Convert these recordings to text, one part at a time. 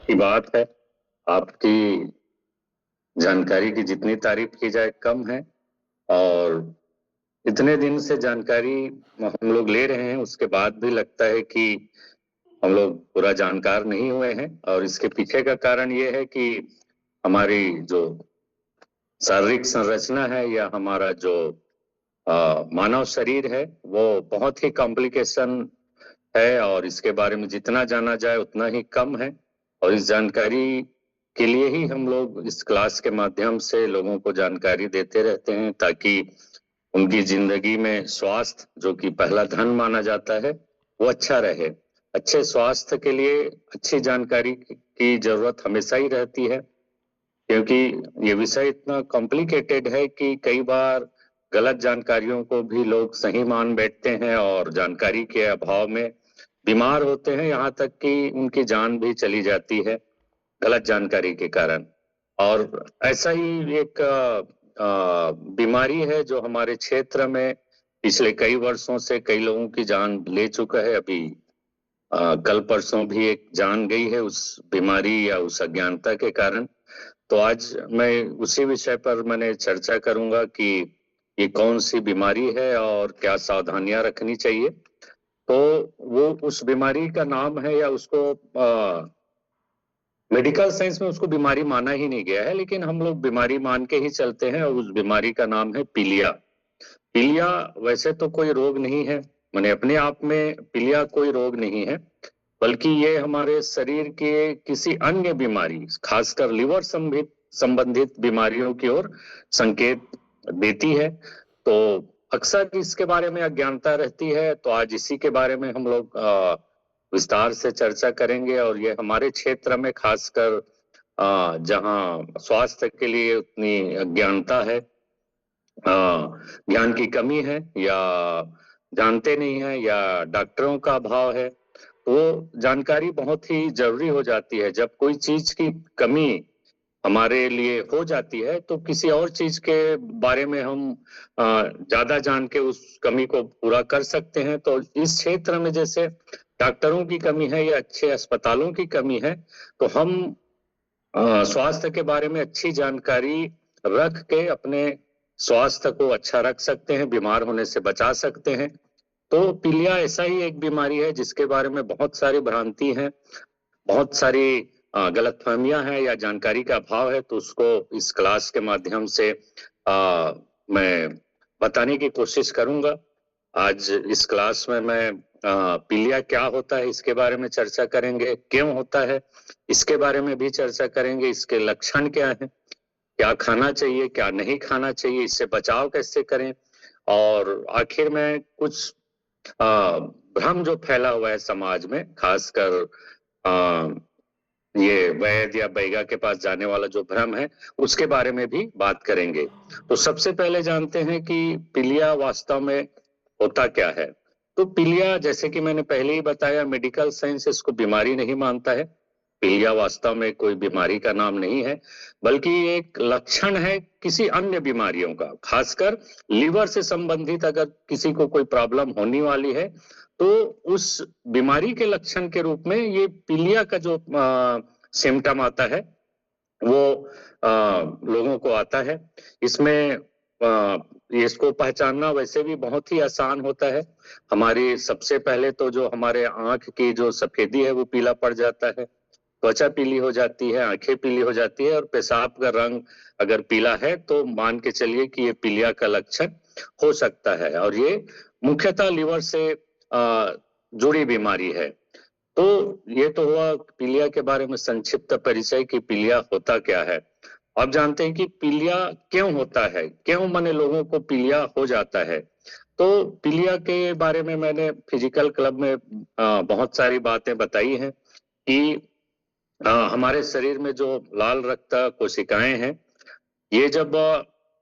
की बात है। आपकी जानकारी की जितनी तारीफ की जाए कम है। और इतने दिन से जानकारी हम लोग ले रहे हैं, उसके बाद भी लगता है कि हम लोग पूरा जानकार नहीं हुए हैं। और इसके पीछे का कारण ये है कि हमारी जो शारीरिक संरचना है या हमारा जो मानव शरीर है वो बहुत ही कॉम्प्लिकेशन है, और इसके बारे में जितना जाना जाए उतना ही कम है। और इस जानकारी के लिए ही हम लोग इस क्लास के माध्यम से लोगों को जानकारी देते रहते हैं, ताकि उनकी जिंदगी में स्वास्थ्य, जो कि पहला धन माना जाता है, वो अच्छा रहे। अच्छे स्वास्थ्य के लिए अच्छी जानकारी की जरूरत हमेशा ही रहती है, क्योंकि ये विषय इतना कॉम्प्लिकेटेड है कि कई बार गलत जानकारियों को भी लोग सही मान बैठते हैं और जानकारी के अभाव में बीमार होते हैं, यहाँ तक कि उनकी जान भी चली जाती है गलत जानकारी के कारण। और ऐसा ही एक बीमारी है जो हमारे क्षेत्र में पिछले कई वर्षों से कई लोगों की जान ले चुका है। अभी कल परसों भी एक जान गई है उस बीमारी या उस अज्ञानता के कारण। तो आज मैं उसी विषय पर मैंने चर्चा करूंगा कि ये कौन सी बीमारी है और क्या सावधानियां रखनी चाहिए। तो वो उस बीमारी का नाम है, या उसको मेडिकल साइंस में उसको बीमारी माना ही नहीं गया है, लेकिन हम लोग बीमारी मान के ही चलते हैं, और उस बीमारी का नाम है पीलिया। पीलिया वैसे तो कोई रोग नहीं है, माने अपने आप में पीलिया कोई रोग नहीं है, बल्कि ये हमारे शरीर के किसी अन्य बीमारी, खासकर लिवर संबंधित बीमारियों की ओर संकेत देती है। तो अक्सर इसके बारे में अज्ञानता रहती है, तो आज इसी के बारे में हम लोग विस्तार से चर्चा करेंगे। और ये हमारे क्षेत्र में खासकर जहां स्वास्थ्य के लिए उतनी अज्ञानता है, ज्ञान की कमी है, या जानते नहीं है, या डॉक्टरों का अभाव है, वो जानकारी बहुत ही जरूरी हो जाती है। जब कोई चीज की कमी हमारे लिए हो जाती है, तो किसी और चीज के बारे में हम ज्यादा जान के उस कमी को पूरा कर सकते हैं। तो इस क्षेत्र में जैसे डॉक्टरों की कमी है या अच्छे अस्पतालों की कमी है, तो हम स्वास्थ्य के बारे में अच्छी जानकारी रख के अपने स्वास्थ्य को अच्छा रख सकते हैं, बीमार होने से बचा सकते हैं। तो पीलिया ऐसा ही एक बीमारी है जिसके बारे में बहुत सारी भ्रांति हैं, बहुत सारी गलतफहमियां हैं, या जानकारी का अभाव है। तो उसको इस क्लास के माध्यम से मैं बताने की कोशिश करूंगा। आज इस क्लास में मैं पीलिया क्या होता है इसके बारे में चर्चा करेंगे, क्यों होता है इसके बारे में भी चर्चा करेंगे, इसके लक्षण क्या हैं, क्या खाना चाहिए क्या नहीं खाना चाहिए, इससे बचाव कैसे करें, और आखिर में कुछ भ्रम जो फैला हुआ है समाज में, खासकर ये वैद्य या बैगा के पास जाने वाला जो भ्रम है, उसके बारे में भी बात करेंगे। तो सबसे पहले जानते हैं कि पीलिया वास्तव में होता क्या है। तो पीलिया, जैसे कि मैंने पहले ही बताया, मेडिकल साइंस इसको बीमारी नहीं मानता है। पीलिया वास्तव में कोई बीमारी का नाम नहीं है, बल्कि एक लक्षण है किसी अन्य बीमारियों का। खासकर लीवर से संबंधित अगर किसी को कोई प्रॉब्लम होने वाली है, तो उस बीमारी के लक्षण के रूप में ये पीलिया का जो सिम्टम आता है वो लोगों को आता है। इसमें इसको पहचानना वैसे भी बहुत ही आसान होता है। हमारी सबसे पहले तो जो हमारे आंख की जो सफेदी है वो पीला पड़ जाता है, त्वचा पीली हो जाती है, आंखें पीली हो जाती है, और पेशाब का रंग अगर पीला है तो मान के चलिए कि ये पीलिया का लक्षण हो सकता है। और ये मुख्यतः लीवर से जुड़ी बीमारी है। तो ये तो हुआ पीलिया के बारे में संक्षिप्त परिचय कि पीलिया होता क्या है। अब जानते हैं कि पीलिया क्यों होता है, क्यों माने लोगों को पीलिया हो जाता है। तो पीलिया के बारे में मैंने फिजिकल क्लब में बहुत सारी बातें बताई हैं कि हमारे शरीर में जो लाल रक्त कोशिकाएं हैं, ये जब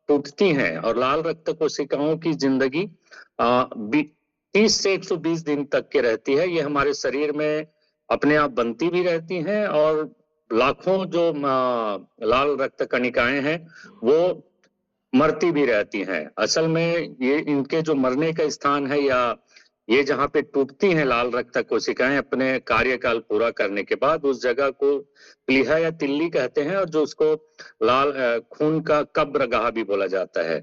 टूटती हैं, और लाल रक्त कोशिकाओं की जिंदगी 30 से 120 दिन तक की रहती है। ये हमारे शरीर में अपने आप बनती भी रहती हैं, और लाखों जो लाल रक्त कणिकाएं हैं वो मरती भी रहती हैं। असल में ये इनके जो मरने का स्थान है, या ये जहाँ पे टूटती हैं लाल रक्त कोशिकाएं अपने कार्यकाल पूरा करने के बाद, उस जगह को प्लीहा या तिल्ली कहते हैं, और जो उसको लाल खून का कब्रगाह भी बोला जाता है।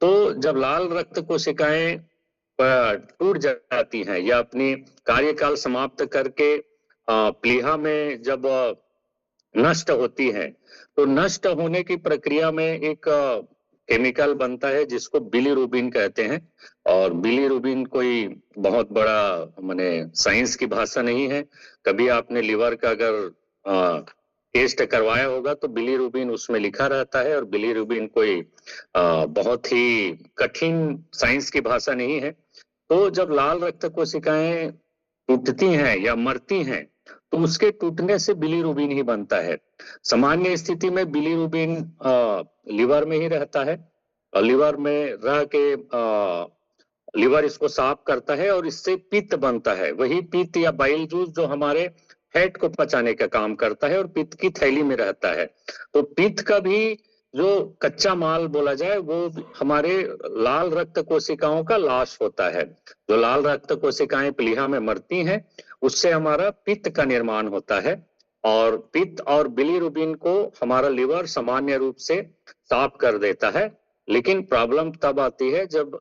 तो जब लाल रक्त कोशिकाएं टूट जाती हैं या अपनी कार्यकाल समाप्त करके प्लीहा में जब नष्ट होती हैं, तो नष्ट होने की प्रक्रिया में एक केमिकल बनता है जिसको बिलीरुबिन कहते हैं। और बिलीरुबिन कोई बहुत बड़ा माने साइंस की भाषा नहीं है। कभी आपने लिवर का अगर टेस्ट करवाया होगा तो बिलीरुबिन उसमें लिखा रहता है, और बिलीरुबिन कोई बहुत ही कठिन साइंस की भाषा नहीं है। तो जब लाल रक्त कोशिकाएं टूटती हैं या मरती हैं, तो उसके टूटने से बिलीरुबिन ही बनता है। सामान्य स्थिति में बिलीरुबिन लिवर में ही रहता है, और लिवर में रह के लिवर इसको साफ करता है और इससे पित्त बनता है। वही पित्त या बाइल जूस जो हमारे फैट को पचाने का काम करता है और पित्त की थैली में रहता है। तो पित्त का भी जो कच्चा माल बोला जाए वो हमारे लाल रक्त कोशिकाओं का लाश होता है। जो लाल रक्त कोशिकाएं प्लीहा में मरती हैं, उससे हमारा पित्त का निर्माण होता है, और पित्त और बिलीरुबिन को हमारा लिवर सामान्य रूप से साफ कर देता है। लेकिन प्रॉब्लम तब आती है जब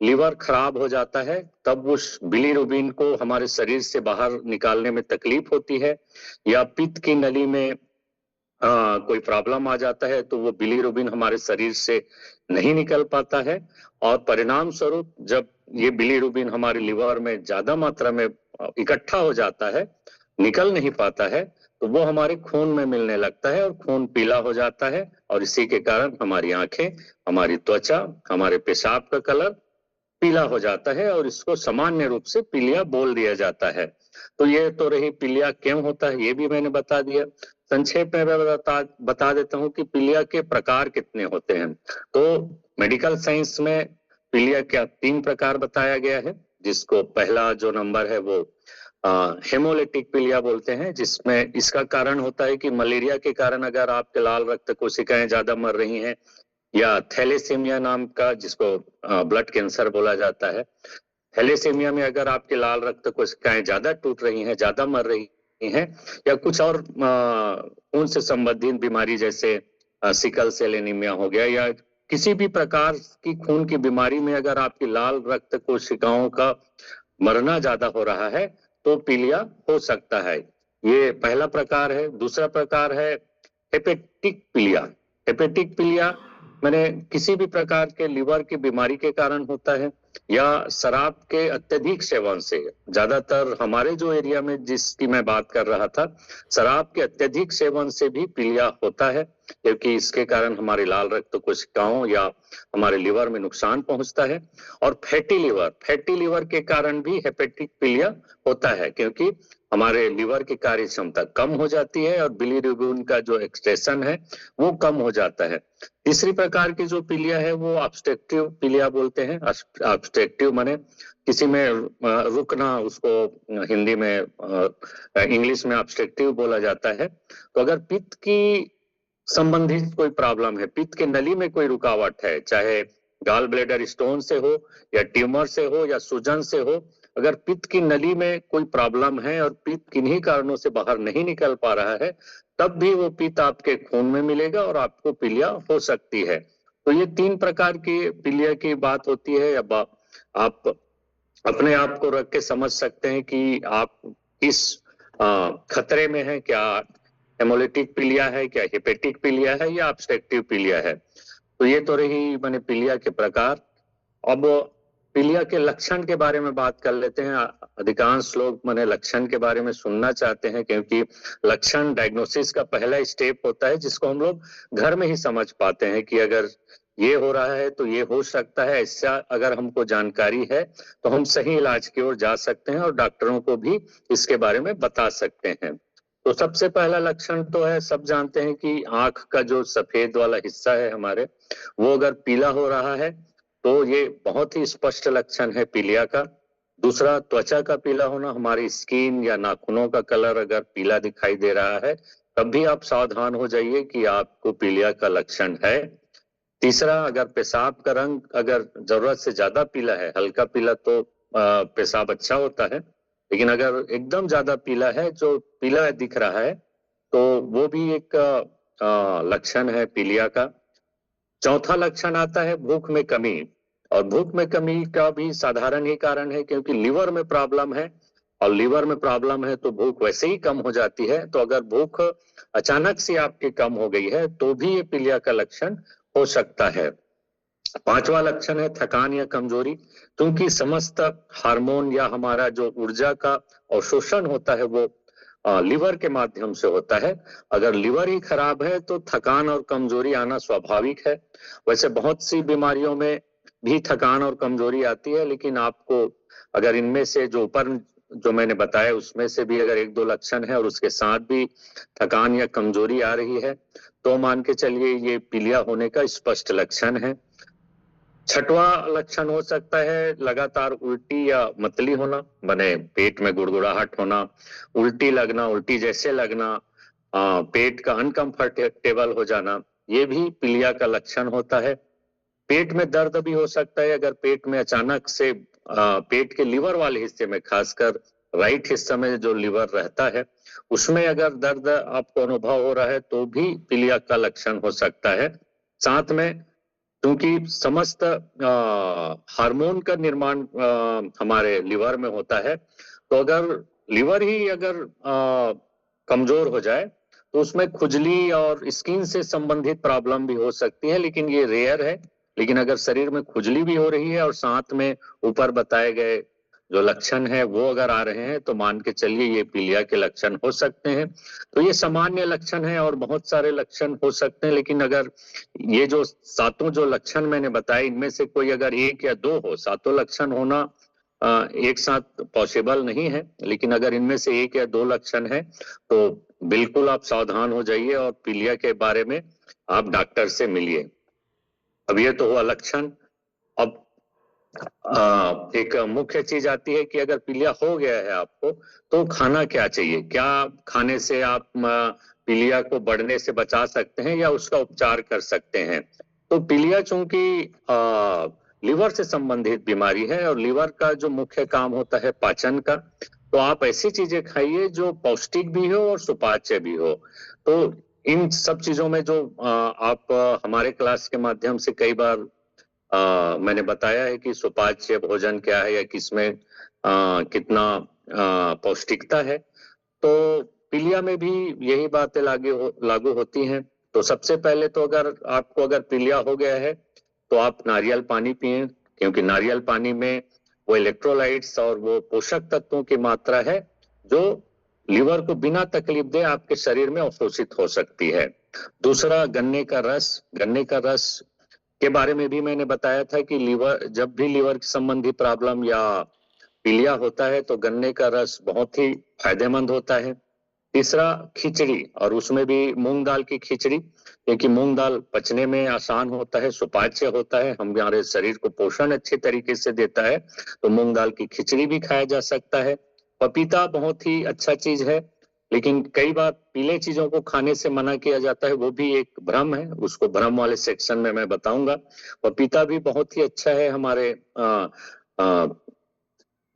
लिवर खराब हो जाता है, तब उस बिलीरुबिन को हमारे शरीर से बाहर निकालने में तकलीफ होती है, या पित्त की नली में कोई प्रॉब्लम आ जाता है तो वो बिलीरुबिन हमारे शरीर से नहीं निकल पाता है, और परिणाम स्वरूप जब ये बिलीरुबिन हमारे लिवर में ज्यादा मात्रा में इकट्ठा हो जाता है, निकल नहीं पाता है, तो वो हमारे खून में मिलने लगता है और खून पीला हो जाता है, और इसी के कारण हमारी आंखें, हमारी त्वचा, हमारे पेशाब का कलर पीला हो जाता है, और इसको सामान्य रूप से पीलिया बोल दिया जाता है। तो ये तो रही पीलिया क्यों होता है, ये भी मैंने बता दिया। संक्षेप में मैं बता देता हूँ कि पीलिया के प्रकार कितने होते हैं। तो मेडिकल साइंस में पीलिया का 3 प्रकार बताया गया है, जिसको पहला जो नंबर है वो हेमोलिटिक पीलिया बोलते हैं, जिसमें इसका कारण होता है कि मलेरिया के कारण अगर आपके लाल रक्त कोशिकाएं ज्यादा मर रही हैं, या थैलेसीमिया नाम का जिसको ब्लड कैंसर बोला जाता है, थैलेसीमिया में अगर आपके लाल रक्त कोशिकाएं ज्यादा टूट रही हैं, ज्यादा मर रही हैं, या कुछ और खून से संबंधित बीमारी जैसे सिकल सेल एनीमिया हो गया, या किसी भी प्रकार की खून की बीमारी में अगर आपकी लाल रक्त कोशिकाओं का मरना ज्यादा हो रहा है, तो पीलिया हो सकता है। ये पहला प्रकार है। दूसरा प्रकार है हेपेटिक पीलिया। हेपेटिक पीलिया मैंने किसी भी प्रकार के लिवर की बीमारी के कारण होता है, या शराब के अत्यधिक सेवन से। ज्यादातर हमारे जो एरिया में जिसकी मैं बात कर रहा था, शराब के अत्यधिक सेवन से भी पीलिया होता है, क्योंकि इसके कारण हमारे लाल रक्त कोशिकाओं या हमारे लिवर में नुकसान पहुंचता है। और फैटी लिवर के कारण भी हेपेटिक पीलिया होता है, क्योंकि हमारे लिवर की कार्य क्षमता कम हो जाती है और बिलीरुबिन का जो एक्सप्रेशन है वो कम हो जाता है। तीसरी प्रकार की जो पीलिया है वो ऑब्स्ट्रक्टिव पीलिया बोलते हैं। ऑब्स्ट्रक्टिव माने किसी में रुकना, उसको हिंदी में इंग्लिश में ऑब्स्ट्रक्टिव बोला जाता है। तो अगर पित्त की संबंधित कोई प्रॉब्लम है, पित्त के नली में कोई रुकावट है, चाहे गॉल ब्लैडर स्टोन से हो या ट्यूमर से हो या सूजन से हो, अगर पित्त की नली में कोई प्रॉब्लम है और पित्त किन्हीं कारणों से बाहर नहीं निकल पा रहा है, तब भी वो पित्त आपके खून में मिलेगा और आपको पीलिया हो सकती है। तो ये 3 प्रकार की पीलिया की बात होती है। अब आप अपने आप को रख के समझ सकते हैं कि आप किस खतरे में हैं, क्या हेमोलिटिक पीलिया है, क्या हेपेटिक पीलिया है, या ऑब्स्ट्रक्टिव पीलिया है। तो ये तो रही मैंने पीलिया के प्रकार। अब पीलिया के लक्षण के बारे में बात कर लेते हैं। अधिकांश लोग मैंने लक्षण के बारे में सुनना चाहते हैं, क्योंकि लक्षण डायग्नोसिस का पहला स्टेप होता है, जिसको हम लोग घर में ही समझ पाते हैं कि अगर ये हो रहा है तो ये हो सकता है। ऐसा अगर हमको जानकारी है तो हम सही इलाज की ओर जा सकते हैं और डॉक्टरों को भी इसके बारे में बता सकते हैं। तो सबसे पहला लक्षण तो है, सब जानते हैं कि आंख का जो सफेद वाला हिस्सा है हमारे, वो अगर पीला हो रहा है तो ये बहुत ही स्पष्ट लक्षण है पीलिया का। दूसरा, त्वचा का पीला होना, हमारी स्किन या नाखूनों का कलर अगर पीला दिखाई दे रहा है, तब भी आप सावधान हो जाइए कि आपको पीलिया का लक्षण है। तीसरा, अगर पेशाब का रंग अगर जरूरत से ज्यादा पीला है, हल्का पीला तो पेशाब अच्छा होता है, लेकिन अगर एकदम ज्यादा पीला है, जो पीला दिख रहा है, तो वो भी एक लक्षण है पीलिया का। चौथा लक्षण आता है भूख में कमी, और भूख में कमी का भी साधारण ही कारण है, क्योंकि लीवर में प्रॉब्लम है, और लीवर में प्रॉब्लम है तो भूख वैसे ही कम हो जाती है। तो अगर भूख अचानक से आपकी कम हो गई है तो भी ये पीलिया का लक्षण हो सकता है। पांचवा लक्षण है थकान या कमजोरी, क्योंकि समस्त हार्मोन या हमारा जो ऊर्जा का अवशोषण होता है वो लीवर के माध्यम से होता है। अगर लीवर ही खराब है तो थकान और कमजोरी आना स्वाभाविक है। वैसे बहुत सी बीमारियों में भी थकान और कमजोरी आती है, लेकिन आपको अगर इनमें से जो ऊपर जो मैंने बताया उसमें से भी अगर एक दो लक्षण है और उसके साथ भी थकान या कमजोरी आ रही है, तो मान के चलिए ये पीलिया होने का स्पष्ट लक्षण है। छठवा लक्षण हो सकता है लगातार उल्टी या मतली होना, माने पेट में गुड़गुड़ाहट होना, उल्टी लगना, उल्टी जैसे लगना, पेट का अनकंफर्टेबल हो जाना, ये भी पीलिया का लक्षण होता है। पेट में दर्द भी हो सकता है, अगर पेट में अचानक से पेट के लीवर वाले हिस्से में, खासकर राइट हिस्से में जो लीवर रहता है, उसमें अगर दर्द आपको अनुभव हो रहा है तो भी पीलिया का लक्षण हो सकता है। साथ में क्योंकि समस्त हार्मोन का निर्माण हमारे लिवर में होता है, तो अगर लिवर ही अगर कमजोर हो जाए तो उसमें खुजली और स्किन से संबंधित प्रॉब्लम भी हो सकती है, लेकिन ये रेयर है। लेकिन अगर शरीर में खुजली भी हो रही है और साथ में ऊपर बताए गए जो लक्षण है वो अगर आ रहे हैं, तो मान के चलिए ये पीलिया के लक्षण हो सकते हैं। तो ये सामान्य लक्षण है और बहुत सारे लक्षण हो सकते हैं, लेकिन अगर ये जो सातों जो लक्षण मैंने बताए इनमें से कोई अगर एक या दो हो, सातों लक्षण होना एक साथ पॉसिबल नहीं है, लेकिन अगर इनमें से एक या दो लक्षण है तो बिल्कुल आप सावधान हो जाइए और पीलिया के बारे में आप डॉक्टर से मिलिए। अब ये तो हुआ लक्षण। अब एक मुख्य चीज आती है कि अगर पीलिया हो गया है आपको तो खाना क्या चाहिए, क्या खाने से आप पीलिया को बढ़ने से बचा सकते हैं या उसका उपचार कर सकते हैं। तो पीलिया चूंकि लिवर से संबंधित बीमारी है और लिवर का जो मुख्य काम होता है पाचन का, तो आप ऐसी चीजें खाइए जो पौष्टिक भी हो और सुपाच्य भी हो। तो इन सब चीजों में जो आप हमारे क्लास के माध्यम से कई बार मैंने बताया है कि सुपाच्य भोजन क्या है या किसमें कितना पौष्टिकता है, तो पीलिया में भी यही बातें लागू होती हैं। तो सबसे पहले तो अगर पीलिया हो गया है तो आप नारियल पानी पिएं, क्योंकि नारियल पानी में वो इलेक्ट्रोलाइट्स और वो पोषक तत्वों की मात्रा है जो लिवर को बिना तकलीफ दे आपके शरीर में अवशोषित हो सकती है। दूसरा गन्ने का रस के बारे में भी मैंने बताया था कि जब भी लिवर संबंधी प्रॉब्लम या पीलिया होता है तो गन्ने का रस बहुत ही फायदेमंद होता है। तीसरा खिचड़ी, और उसमें भी मूंग दाल की खिचड़ी, क्योंकि मूंग दाल पचने में आसान होता है, सुपाच्य होता है, हमारे शरीर को पोषण अच्छे तरीके से देता है, तो मूंग दाल की खिचड़ी भी खाया जा सकता है। पपीता बहुत ही अच्छा चीज है, लेकिन कई बार पीले चीजों को खाने से मना किया जाता है, वो भी एक भ्रम है, उसको भ्रम वाले सेक्शन में मैं बताऊंगा। पपीता भी बहुत ही अच्छा है हमारे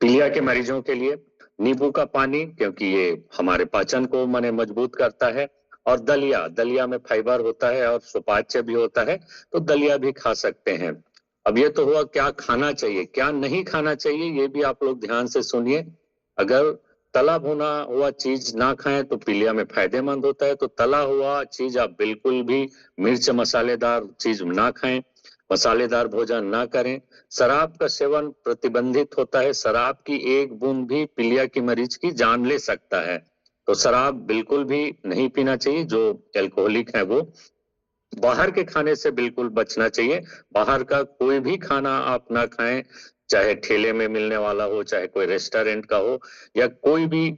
पीलिया के मरीजों के लिए। नींबू का पानी, क्योंकि ये हमारे पाचन को मजबूत करता है। और दलिया में फाइबर होता है और सुपाच्य भी होता है, तो दलिया भी खा सकते हैं। अब ये तो हुआ क्या खाना चाहिए, क्या नहीं खाना चाहिए, ये भी आप लोग ध्यान से सुनिए। अगर तला भुना हुआ चीज ना खाएं तो पीलिया में फायदेमंद होता है, तो तला हुआ चीज आप बिल्कुल भी, मिर्च मसालेदार चीज ना खाएं, मसालेदार भोजन ना करें। शराब का सेवन प्रतिबंधित होता है, शराब की एक बूंद भी पीलिया की मरीज की जान ले सकता है, तो शराब बिल्कुल भी नहीं पीना चाहिए, जो एल्कोहलिक है वो। बाहर के खाने से बिल्कुल बचना चाहिए, बाहर का कोई भी खाना आप ना खाएं, चाहे ठेले में मिलने वाला हो, चाहे कोई रेस्टोरेंट का हो, या कोई भी